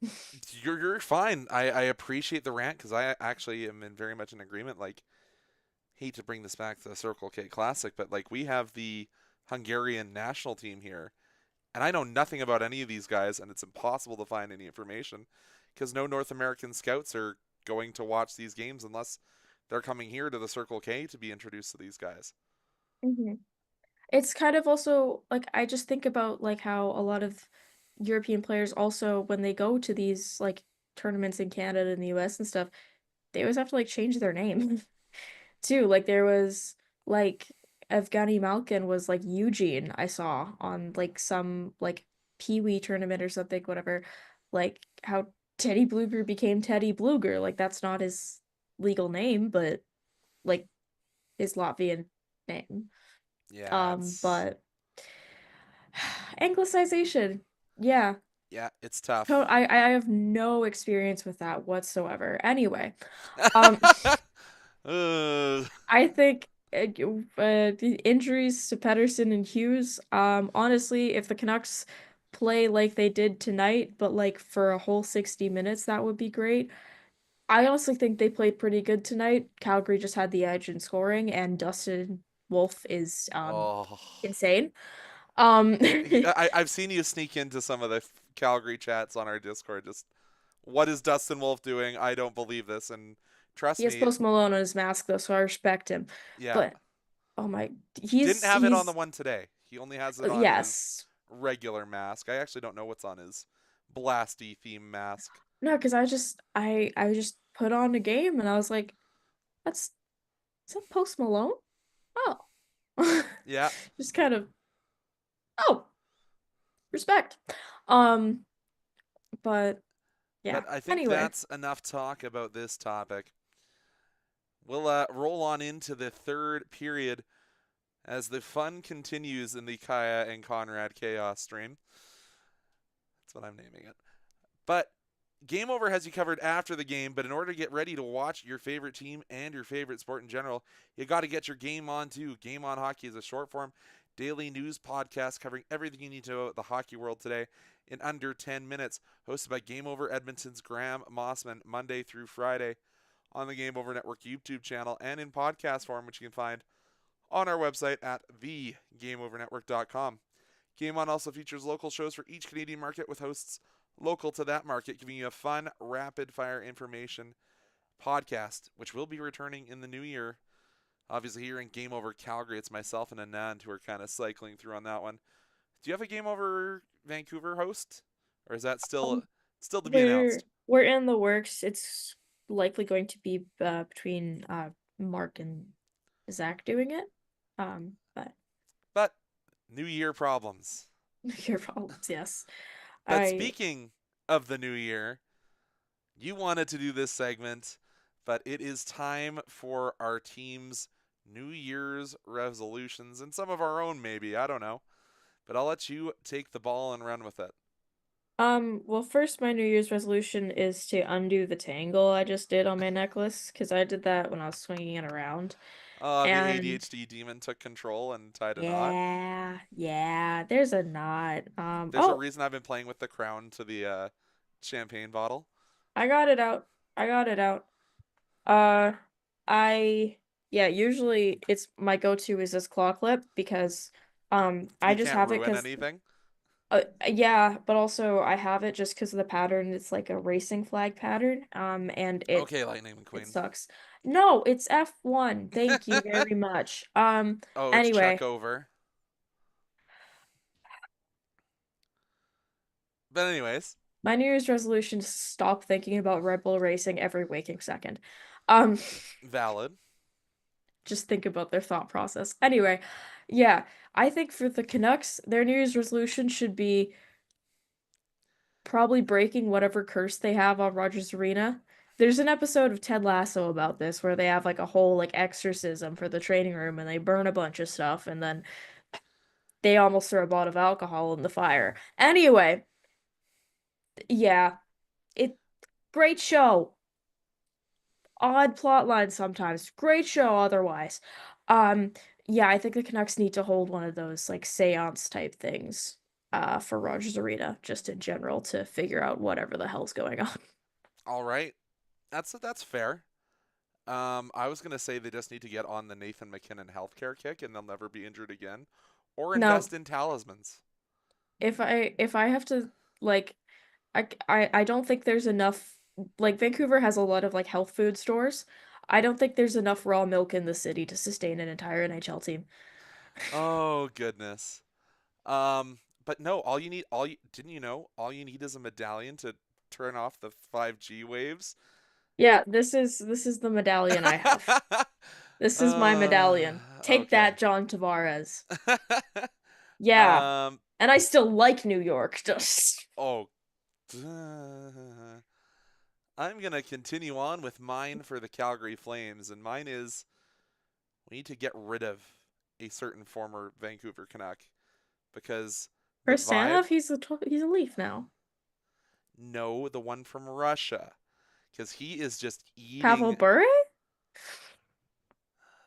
You're fine. I appreciate the rant because I actually am in very much in agreement. Like, hate to bring this back to the Circle K Classic, but like we have the Hungarian national team here, and I know nothing about any of these guys, and it's impossible to find any information because no North American scouts are going to watch these games unless they're coming here to the Circle K to be introduced to these guys. hmm It's kind of also like I just think about like how a lot of European players also, when they go to these like tournaments in Canada and the US and stuff, they always have to like change their name too. Like there was like Evgeny Malkin was like Eugene, I saw on like some like Pee-wee tournament or something, whatever. Like how Teddy Bluger became Teddy Bluger. Like that's not his legal name, but like his Latvian name. Yeah, But Anglicization, yeah. it's So tough. I have no experience with that whatsoever. Anyway, um, uh, I think the injuries to Pedersen and Hughes, honestly, if the Canucks play like they did tonight, but like for a whole 60 minutes, that would be great. I honestly think they played pretty good tonight. Calgary just had the edge in scoring, and Dustin Wolf is oh, insane. Um, I've seen you sneak into some of the Calgary chats on our Discord. Just what is Dustin Wolf doing? I don't believe this. And he trust has me, Post Malone on his mask though, so I respect him. yeah, But oh my, didn't he's have it on the he's one today. He only has it on his yes. regular mask. I actually don't know what's on his blasty theme mask. No, because I just put on a game and I was like, that's is that Post Malone? Oh. Yeah, Just kind of, oh, respect. Um, but yeah. but I think Anyway. that's enough talk about this topic. We'll roll on into the third period as the fun continues in the Kaja and Conrad Chaos stream. That's what I'm naming it. But Game Over has you covered after the game, but in order to get ready to watch your favorite team and your favorite sport in general, you got to get your game on too. Game On Hockey is a short form daily news podcast covering everything you need to know about the hockey world today in under 10 minutes. Hosted by Game Over Edmonton's Graham Mossman Monday through Friday on the Game Over Network YouTube channel and in podcast form, which you can find on our website at thegameovernetwork.com. Game On also features local shows for each Canadian market with hosts local to that market, giving you a fun, rapid-fire information podcast, which will be returning in the new year. Obviously, here in Game Over Calgary, it's myself and Anand who are kind of cycling through on that one. Do you have a Game Over Vancouver host, or is that still Um, still to be we're announced? we're in the works. It's likely going to be between Mark and Zach doing it. But But New Year problems. your problems, yes. But I speaking of the new year, you wanted to do this segment, but it is time for our team's New Year's resolutions and some of our own, maybe. I don't know. But I'll let you take the ball and run with it. well, first, my New Year's resolution is to undo the tangle I just did on my necklace because I did that when I was swinging it around. The And ADHD demon took control and tied a knot. yeah, there's a knot. There's a Oh, reason I've been playing with the crown to the champagne bottle. I got it out. I got it out. Uh, I yeah, usually it's my go-to is this claw clip because I You just can't have it ruin because anything. yeah, but also I have it just because of the pattern. It's like a racing flag pattern. And Okay, Lightning it McQueen. sucks. No, it's F1. Thank you very much. Oh, it's Chuck Anyway, over. But anyways, my New Year's resolution is to stop thinking about Red Bull Racing every waking second. Um, valid. just think about their thought process. Anyway, yeah, I think for the Canucks, their New Year's resolution should be probably breaking whatever curse they have on Rogers Arena. There's an episode of Ted Lasso about this where they have like a whole like exorcism for the training room and they burn a bunch of stuff and then they almost throw a bottle of alcohol in the fire. Anyway, yeah, it great show. Odd plot line sometimes. Great show otherwise. Um, yeah, I think the Canucks need to hold one of those like seance type things for Rogers Arena just in general to figure out whatever the hell's going on. All right. That's fair. I was gonna say they just need to get on the Nathan McKinnon healthcare kick and they'll never be injured again, or Now, invest in talismans. if I have to like I don't think there's enough like Vancouver has a lot of like health food stores. I don't think there's enough raw milk in the city to sustain an entire NHL team. Oh goodness. But no, didn't you know all you need is a medallion to turn off the 5G waves? Yeah, this is the medallion I have. This is my medallion. Take Okay. that, John Tavares. Yeah, um. and I still like New York. Just Oh. I'm gonna continue on with mine for the Calgary Flames, and mine is we need to get rid of a certain former Vancouver Canuck because the Chris vibe. Sanov, he's a Leaf now. No, the one from Russia, because he is just Pavel eating Bure?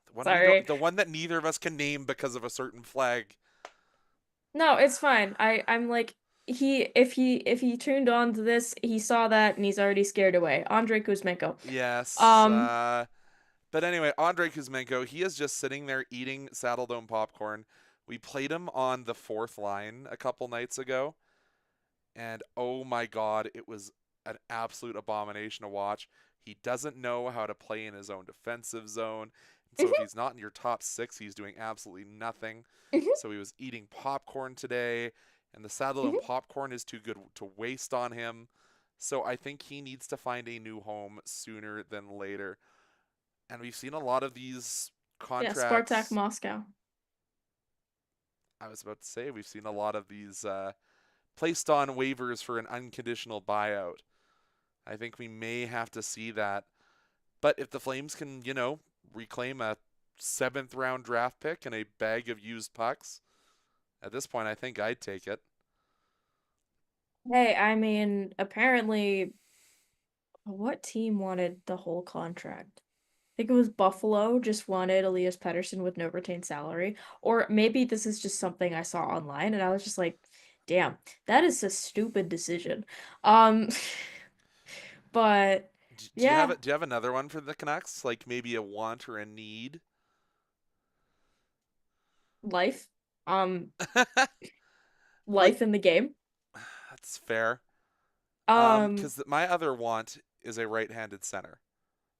the one we don't, Sorry. the one that neither of us can name because of a certain flag. No, it's fine. I'm like if he tuned on to this, he saw that and he's already scared away. Andrei Kuzmenko. Yes. Um, But anyway, Andrei Kuzmenko, he is just sitting there eating Saddle Dome popcorn. We played him on the fourth line a couple nights ago, and oh my God, it was an absolute abomination to watch. He doesn't know how to play in his own defensive zone. And so if mhm, he's not in your top six, he's doing absolutely nothing. mhm, So he was eating popcorn today, and the Saddle Dome mhm. popcorn is too good to waste on him. So I think he needs to find a new home sooner than later. And we've seen a lot of these Yeah, Spartak contracts. Moscow. I was about to say, we've seen a lot of these placed on waivers for an unconditional buyout. I think we may have to see that. But if the Flames can, reclaim a seventh round draft pick and a bag of used pucks, at this point, I think I'd take it. Hey, I mean, apparently, what team wanted the whole contract? I think it was Buffalo just wanted Elias Pettersson with no retained salary. Or maybe this is just something I saw online and I was just like, damn, that is a stupid decision. Um, but Do you have yeah, it? Do you have another one for the Canucks? Like maybe a want or a need? life. Um, Like life in the game. that's fair. Um, Because my other want is a right-handed center.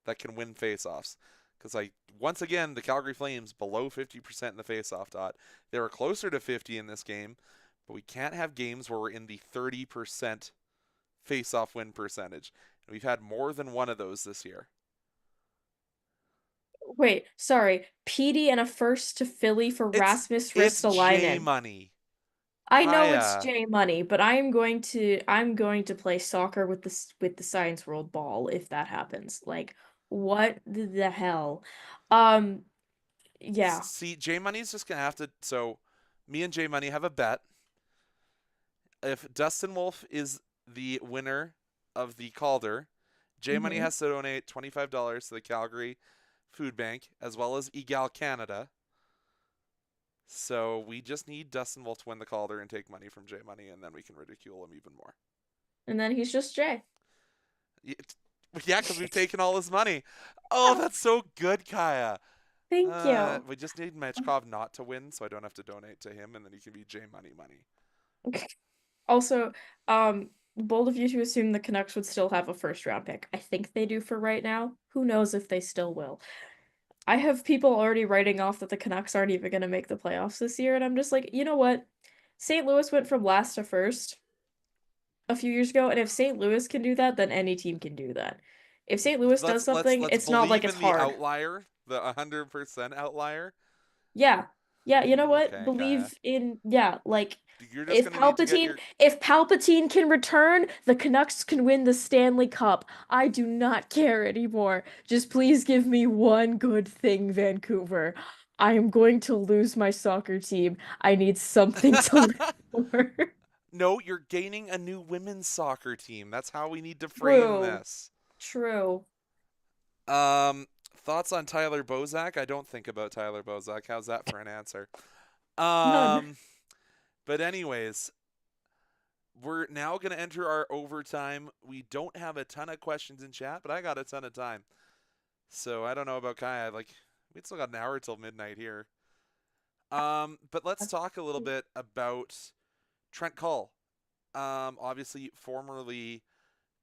that can win faceoffs. Because once again, the Calgary Flames below 50% in the faceoff dot. They were closer to 50 in this game, but we can't have games where we're in the 30% faceoff win percentage. And we've had more than one of those this year. Wait, sorry. Petey and a first to Philly for Rasmus It's J Ristolainen. money. I know it's Kaya. J money, but I'm going to play soccer with the Science World ball if that happens. Like, what the hell? Um, yeah. See, J Money's just gonna have to. So, me and J Money have a bet. If Dustin Wolf is the winner of the Calder, J Money hmm has to donate $25 to the Calgary Food Bank as well as Egal Canada. So we just need Dustin Wolf to win the Calder and take money from J Money, and then we can ridicule him even more. And then he's just J. Yeah, because we've taken all his money. Oh, that's so good, Kaya. Thank you. We just need Mechkov not to win, so I don't have to donate to him, and then he can be J Money money. Also, bold of you to assume the Canucks would still have a first round pick. I think they do for right now. Who knows if they still will. I have people already writing off that the Canucks aren't even going to make the playoffs this year, and I'm just like, you know what? St. Louis went from last to first a few years ago, and if St. Louis can do that, then any team can do that. If St. Louis does something, Let's it's not like believe it's in the hard. outlier, the 100% outlier. Yeah. Yeah, you know what? Okay, Kaya. Believe in yeah, like You're just gonna need to get your. If Palpatine can return, the Canucks can win the Stanley Cup. I do not care anymore. Just please give me one good thing, Vancouver. I am going to lose my soccer team. I need something to live for. No, you're gaining a new women's soccer team. That's how we need to frame True. this. True. Thoughts on Tyler Bozak? I don't think about Tyler Bozak. How's that for an answer? None. Um, but anyways, we're now gonna enter our overtime. We don't have a ton of questions in chat, but I got a ton of time. So I don't know about Kaya. Like, we still got an hour till midnight here. But let's talk a little bit about Trent Cull. Obviously, formerly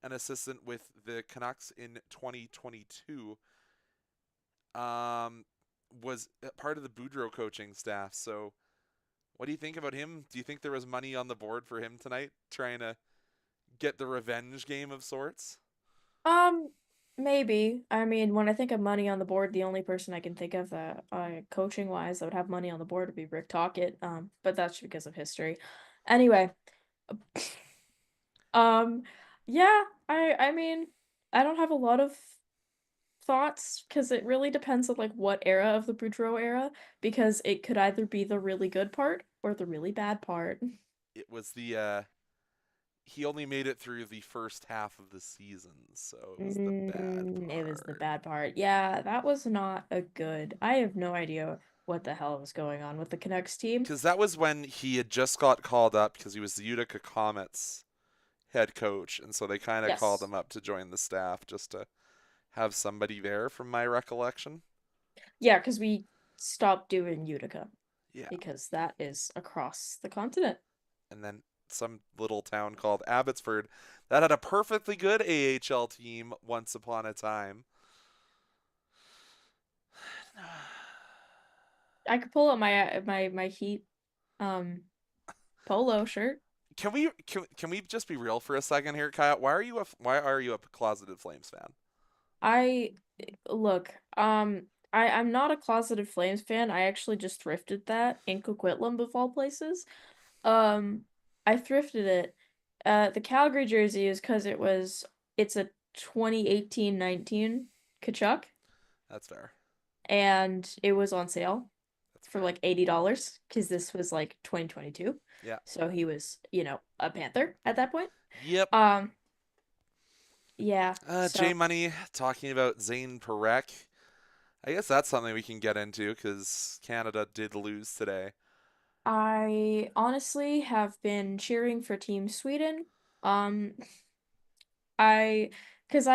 an assistant with the Canucks in 2022. Was part of the Boudreau coaching staff. So, what do you think about him? Do you think there was money on the board for him tonight, trying to get the revenge game of sorts? Um, Maybe. I mean, when I think of money on the board, the only person I can think of that coaching wise that would have money on the board would be Rick Tocchet. But that's because of history. Anyway, um, yeah, I mean, I don't have a lot of thoughts because it really depends on like what era of the Boudreaux era, because it could either be the really good part or the really bad part. It was the he only made it through the first half of the season, so it was the bad It was the part. bad part. Yeah, that was not a good. I have no idea what the hell was going on with the Canucks team. Because that was when he had just got called up because he was the Utica Comets head coach, and so they kind of called Yes. him up to join the staff just to have somebody there, from my recollection. Yeah, because we stopped doing Utica Yeah, because that is across the continent. and then some little town called Abbotsford that had a perfectly good AHL team once upon a time. I could pull up my Heat polo shirt. Can we just be real for a second here, Kyle? Why are you a closeted Flames fan? I look, I'm not a closeted Flames fan. I actually just thrifted that in Coquitlam of all places. Um, I thrifted it. The Calgary jersey is because it's a 2018-19 Kachuk, That's fair. and it was on sale That's for fair. like $80 because this was like 2022. Yeah. So he was, a Panther at that point. Yep. Um, yeah. J So Money talking about Zane Perek. I guess that's something we can get into because Canada did lose today. I honestly have been cheering for Team Sweden. Um, I, because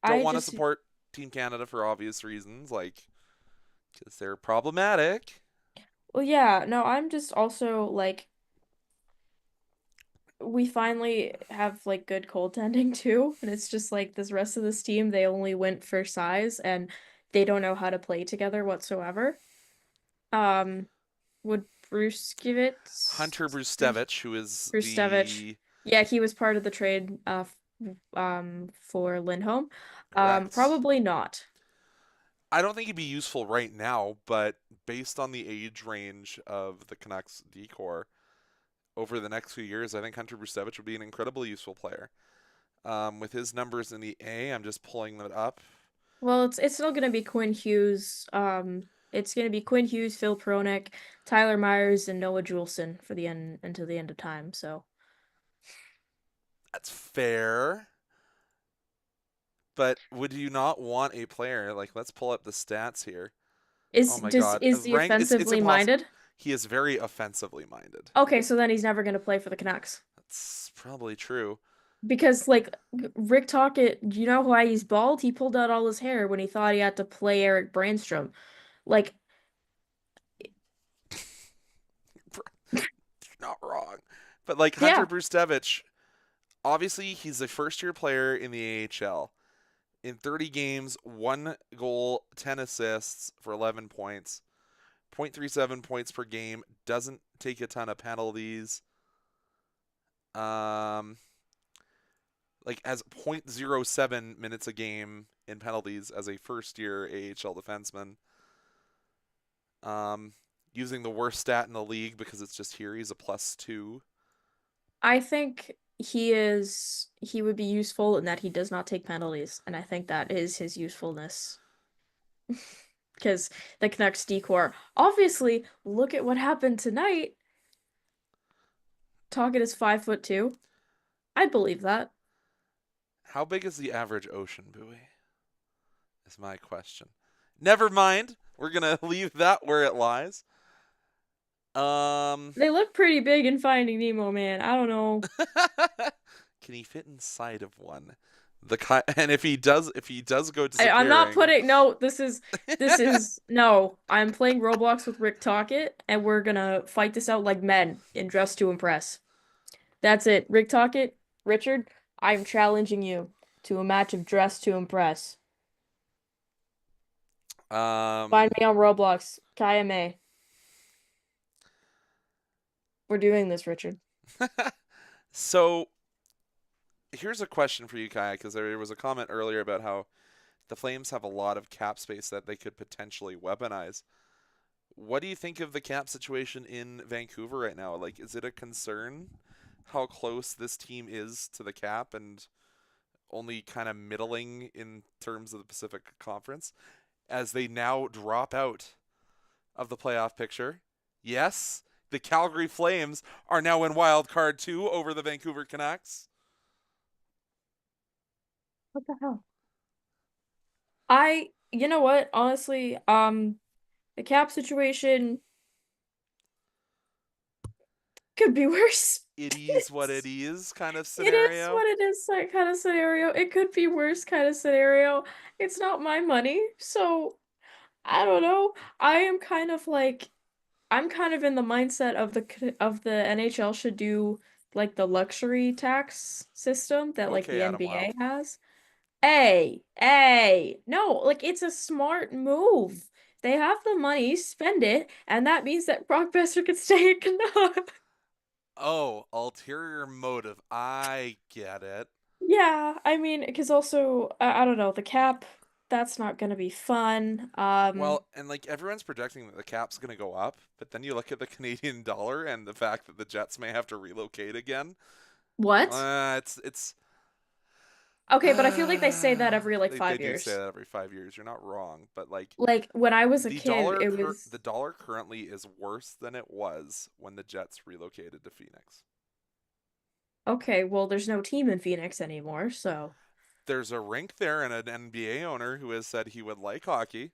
Don't I want to just support Team Canada for obvious reasons, like because they're problematic. well, yeah, no, I'm just also like we finally have like good goaltending too, and it's just like this rest of this team, they only went for size and they don't know how to play together whatsoever. Um, would Bruce give it? Hunter Brustevich, who is Brustevich. the Yeah, he was part of the trade for Lindholm. correct. Probably not. I don't think he'd be useful right now, but based on the age range of the Canucks decor over the next few years, I think Hunter Brustevich would be an incredibly useful player. With his numbers in the A, I'm just pulling that up. Well, it's still gonna be Quinn Hughes. It's gonna be Quinn Hughes, Phil Pronik, Tyler Myers, and Noah Juleson for the end until the end of time. So That's fair. But would you not want a player like? Let's pull up the stats here. Oh my God, is the rank. It's offensively impossible. minded? He is very offensively minded. Okay, so then he's never gonna play for the Canucks. That's probably true. Because like Rick Tocchet, you know why he's bald? He pulled out all his hair when he thought he had to play Eric Brandstrom. Like, Not wrong. But like Hunter yeah, Brustevich, obviously he's a first-year player in the AHL. In 30 games, 1 goal, 10 assists for 11 points, 0.37 points per game. Doesn't take a ton of penalties. Um, like has 0.07 minutes a game in penalties as a first-year AHL defenseman. Um, using the worst stat in the league because it's just here. He's a +2. I think he would be useful in that he does not take penalties, and I think that is his usefulness. Because the Canucks decor, obviously, look at what happened tonight. Tocchet is 5'2". I'd believe that. How big is the average ocean buoy? Is my question. Never mind. We're gonna leave that where it lies. Um, They look pretty big in Finding Nemo, man. I don't know. can he fit inside of one? And if he does go I'm not disappearing, putting no, this is no. I'm playing Roblox with Rick Tocchet, and we're gonna fight this out like men in Dress to Impress. That's it. Rick Tocchet, Richard, I'm challenging you to a match of Dress to Impress. Find um, me on Roblox, Kaja Mae. We're doing this, Richard. so here's a question for you, Kai, because there was a comment earlier about how the Flames have a lot of cap space that they could potentially weaponize. What do you think of the cap situation in Vancouver right now? Like, is it a concern how close this team is to the cap and only kind of middling in terms of the Pacific Conference as they now drop out of the playoff picture? Yes, the Calgary Flames are now in wild card 2 over the Vancouver Canucks. What the hell? You know what? Honestly, the cap situation could be worse. It is what it is kind of It is scenario. what it is, that kind of scenario. It could be worse kind of scenario. It's not my money, so I don't know. I am kind of like I'm kind of in the mindset of the NHL should do like the luxury tax system that like Okay, the Adam NBA Wild. No, like it's a smart move. They have the money, spend it, and that means that Brock Besser could stay at Canucks. Oh, ulterior motive. I get it. Yeah, I mean, because also I don't know, the cap, that's not gonna be fun. Well, and like everyone's projecting that the cap's going to go up, but then you look at the Canadian dollar and the fact that the Jets may have to relocate again. What? It's Okay, but I feel like they say that every like they five do say years. that every 5 years. You're not wrong, but like Like when I was a kid, it was the dollar currently is worse than it was when the Jets relocated to Phoenix. okay, well, there's no team in Phoenix anymore, so There's a rink there and an NBA owner who has said he would like hockey.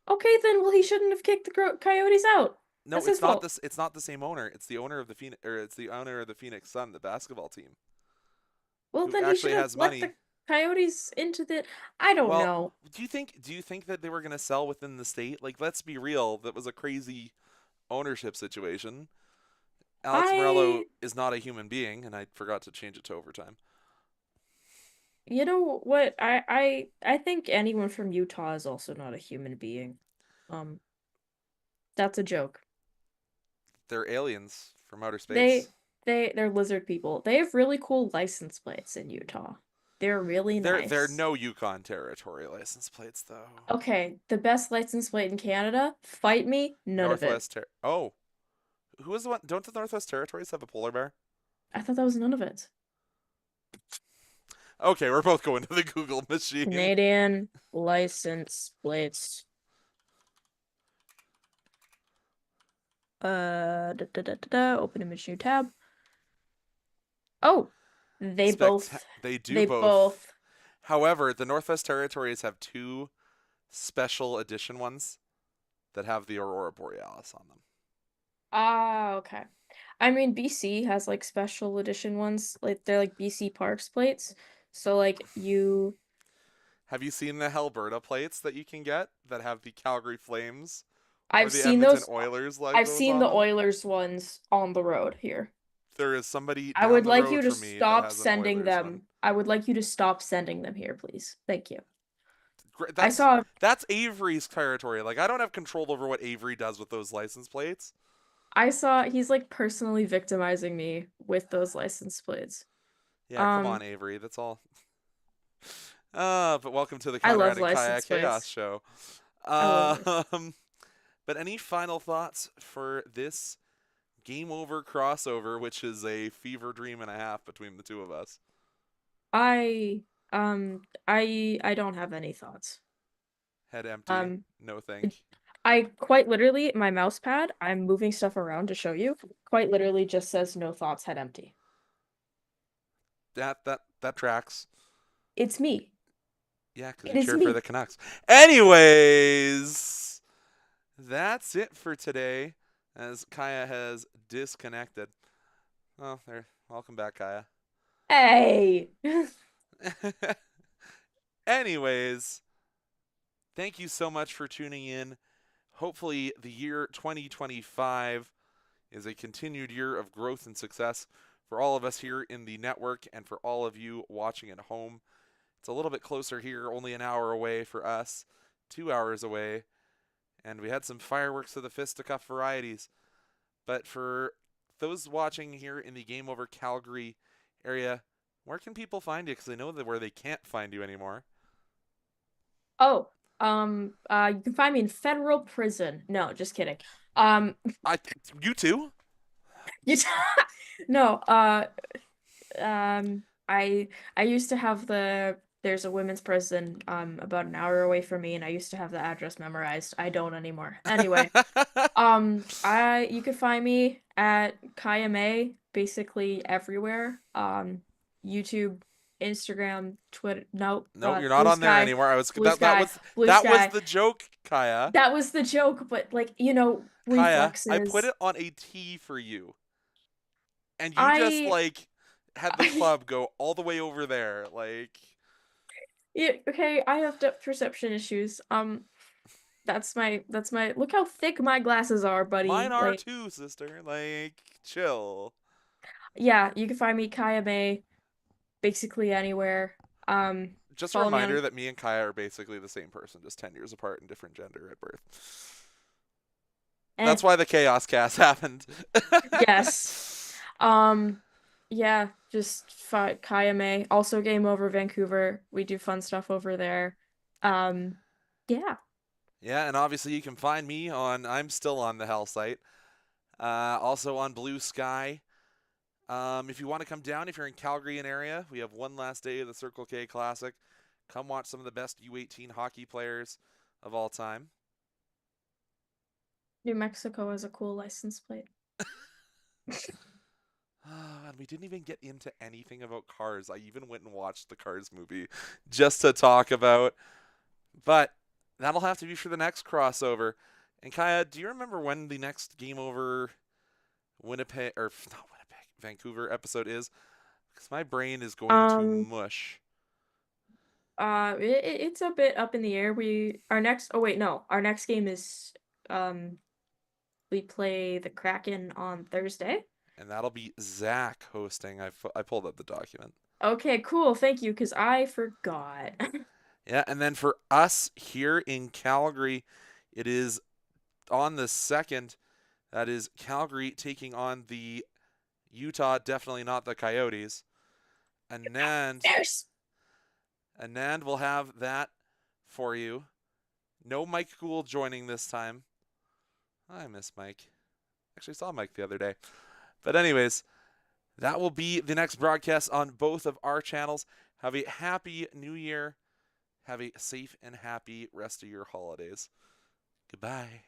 okay, then well he shouldn't have kicked the Coyotes out. No, That's his it's not fault. this. It's not the same owner. It's the owner of the Phoenix, or it's the owner of the Phoenix Sun, the basketball team, Well, who then he should actually have has let money. the Coyotes into the I don't Well, know. do you think that they were going to sell within the state? Like, let's be real. That was a crazy ownership situation. Alex Morello I, is not a human being, and I forgot to change it to overtime. you know what? I think anyone from Utah is also not a human being. Um, that's a joke. They're aliens from outer They space. they're lizard people. They have really cool license plates in Utah. They're really They're nice. no Yukon territory license plates though. Okay, the best license plate in Canada, fight me, none of it. Oh, who is the one? Don't the Northwest Territories have a polar bear? I thought that was none of it. Okay, we're both going to the Google machine. Canadian license plates. Open image new tab. Oh, they both They do they both. both. However, the Northwest Territories have two special edition ones that have the Aurora Borealis on them. Ah, okay. I mean, BC has like special edition ones. Like they're like BC Parks plates. So like you Have you seen the Alberta plates that you can get that have the Calgary Flames or I've the seen Edmonton those. Oilers I've logos seen on the them? Oilers ones on the road here. There is somebody I down would the like you road to from me that stop has an sending Oilers one. them. I would like you to stop sending them here, please. Thank you. I That's saw that's Avery's territory. Like I don't have control over what Avery does with those license plates. I saw he's like personally victimizing me with those license plates. Yeah, come on, Um, Avery. That's all. But welcome to the I Conrad love and Kaya license Chaos plates. show. I love it. Um, but any final thoughts for this Game Over crossover, which is a fever dream and a half between the two of us? I I don't have any thoughts. Head empty. Um, No thank. I quite literally my mouse pad, I'm moving stuff around to show you, quite literally just says no thoughts, head empty. That tracks. It's me. Yeah, because It you is cheer for me. the Canucks. Anyways, that's it for today. As Kaya has disconnected. Oh, there. Welcome back, Kaya. Hey. Anyways, thank you so much for tuning in. Hopefully, the year 2025 is a continued year of growth and success for all of us here in the network and for all of you watching at home. It's a little bit closer here, only an hour away for us, 2 hours away. And we had some fireworks of the fisticuff varieties. But for those watching here in the Game Over Calgary area, where can people find you? Because I know that where they can't find you anymore. Oh, you can find me in federal prison. No, just kidding. Um, I, you too. you no, I used to have there's a women's prison about an hour away from me, and I used to have the address memorized. I don't anymore. Anyway, I you could find me at Kaja Mae basically everywhere. YouTube, Instagram, Twitter. Nope. No, you're not Blue on there Sky, anymore. I was Blue Sky, Blue that was Sky. the joke, Kaya. That was the joke, but like, Kaya, I put reflexes. it on a T for you, and you just I, like had the I club go all the way over there. Like yeah, okay, I have depth perception issues. That's my look how thick my glasses are, mine buddy. are Like, too, sister. Like chill. yeah, you can find me Kaja Mae basically anywhere. Just a Follow me reminder on that me and Kaya are basically the same person, just 10 years apart and different gender at birth. eh, That's why the Chaos Cast happened. yes. Um, yeah, just Kaja Mae. Also Game Over Vancouver. We do fun stuff over there. Um, yeah. Yeah, and obviously you can find me on, I'm still on the Hell site, also on Blue Sky. If you want to come down, if you're in Calgary and area, we have one last day of the Circle K Classic. Come watch some of the best U18 hockey players of all time. New Mexico has a cool license plate. And we didn't even get into anything about Cars. I even went and watched the Cars movie just to talk about. But that'll have to be for the next crossover. And Kaya, do you remember when the next Game Over Winnipeg, or not Winnipeg, Vancouver episode is? Because my brain is going to Um, mush. it's a bit up in the air. Our next, oh wait, no, our next game is, we play the Kraken on Thursday. And that'll be Zach hosting. I pulled up the document. Okay, cool. Thank you, because I forgot. Yeah, and then for us here in Calgary, it is on the 2nd. That is Calgary taking on the Utah, definitely not the Coyotes. Anand will have that for you. No Mike Gould joining this time. I miss Mike. Actually saw Mike the other day. But anyways, that will be the next broadcast on both of our channels. Have a happy new year. Have a safe and happy rest of your holidays. Goodbye.